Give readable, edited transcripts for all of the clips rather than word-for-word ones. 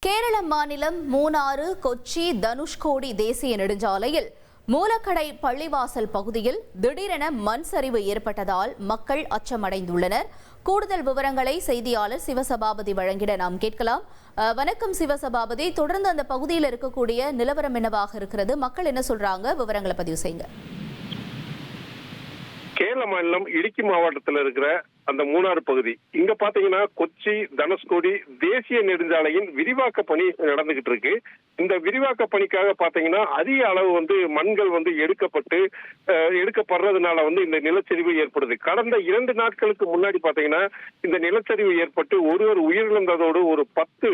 கேரள மாநிலம் மூணாறு கொச்சி தனுஷ்கோடி தேசிய நெடுஞ்சாலையில் மூலக்கடை பள்ளிவாசல் பகுதியில் திடீரென மண் சரிவு ஏற்பட்டதால் மக்கள் அச்சமடைந்துள்ளனர். கூடுதல் விவரங்களை செய்தியாளர் சிவசபாபதி வழங்கிட நாம் கேட்கலாம். வணக்கம் சிவசபாபதி, தொடர்ந்து அந்த பகுதியில் இருக்கக்கூடிய நிலவரம் என்னவாக இருக்கிறது? மக்கள் என்ன சொல்றாங்க? விவரங்களை பதிவு செய்யுங்க. கேரள மாநிலம் இடுக்கி மாவட்டத்தில் இருக்கிற அந்த மூணாறு பகுதி, இங்க பாத்தீங்கன்னா கொச்சி தனுஷ்கோடி தேசிய நெடுஞ்சாலையின் விரிவாக்க பணி நடந்துகிட்டு இருக்கு. இந்த விரிவாக்க பணிக்காக பாத்தீங்கன்னா அதிக அளவு மண்கள் எடுக்கப்படுறதுனால இந்த நிலச்சரிவு ஏற்படுது. கடந்த 2 நாட்களுக்கு முன்னாடி பாத்தீங்கன்னா இந்த நிலச்சரிவு ஏற்பட்டு ஒருவர் உயிரிழந்ததோடு ஒரு 10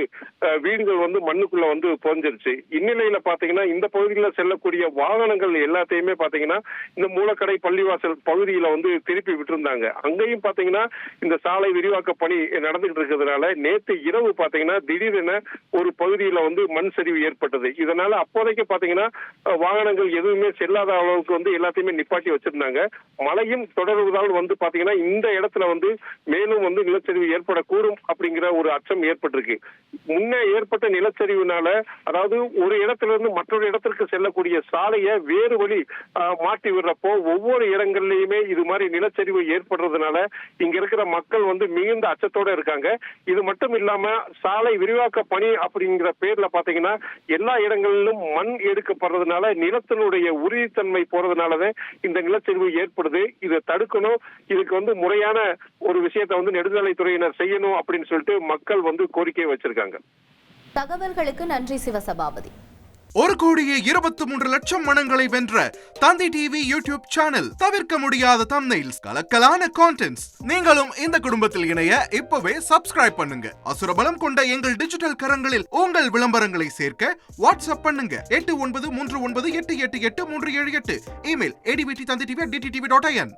வீடுகள் மண்ணுக்குள்ள புதைஞ்சிருச்சு. இந்நிலையில பாத்தீங்கன்னா இந்த பகுதியில் செல்லக்கூடிய வாகனங்கள் எல்லாத்தையுமே பாத்தீங்கன்னா இந்த மூலக்கடை பள்ளிவாசல் பகுதியில திருப்பி விட்டுருந்தாங்க. அங்கேயும் பாத்தீங்கன்னா இந்த சாலை விரிவாக்க பணி நடந்துகிட்டு இருக்கிறதுனால நேற்று இரவு பாத்தீங்கன்னா திடீரென ஒரு பகுதியில மண் சரிவு ஏற்பட்டது. இதனால அப்போதைக்கு பாத்தீங்கன்னா வாகனங்கள் எதுவுமே செல்லாத அளவுக்கு எல்லாத்தையுமே நிப்பாட்டி வச்சிருந்தாங்க. மழையும் தொடர்வதால் பாத்தீங்கன்னா இந்த இடத்துல மேலும் நிலச்சரிவு ஏற்படக்கூடும் அப்படிங்கிற ஒரு அச்சம் ஏற்பட்டிருக்கு. முன்னே ஏற்பட்ட நிலச்சரிவுனால, அதாவது ஒரு இடத்துல இருந்து மற்றொரு இடத்திற்கு செல்லக்கூடிய சாலையை வேறு வழி மாற்றி விடுறப்போ ஒவ்வொரு இடங்கள்லயுமே இது மாதிரி நிலச்சரிவு ஏற்படுறதுனால இங்க இருக்கிற மக்கள் மிகுந்த அச்சத்தோட இருக்காங்க. இது மட்டும் இல்லாம சாலை விரிவாக்க பணி அப்படிங்கிற பேர்ல பாத்தீங்கன்னா எல்லா இடங்களிலும் மண் எடுக்கப்படுறதுனால நிலத்தினுடைய உறுதித்தன்மை போறதுனாலதான் இந்த நிலச்சரிவு ஏற்படுது. இதை தடுக்கணும், இதுக்கு முறையான ஒரு விஷயத்தை நெடுஞ்சாலைத்துறையினர் செய்யணும் அப்படின்னு சொல்லிட்டு மக்கள் கோரிக்கை வச்சிருக்காங்க. தகவல்களுக்கு நன்றி சிவசபாபதி. 1,23,00,000 மனங்களை வென்ற தந்தி டிவி யூடியூப் சேனல். தவிர்க்க முடியாத தம்ப்நெயில்ஸ், கலக்கலான கான்டென்ட்ஸ். நீங்களும் இந்த குடும்பத்தில் இணைய இப்பவே சப்ஸ்கிரைப் பண்ணுங்க. அசுரபலம் கொண்ட எங்கள் டிஜிட்டல் கரங்களில் உங்கள் விளம்பரங்களை சேர்க்க வாட்ஸ்அப் பண்ணுங்க. 8939888838. Email advt@dttv.in.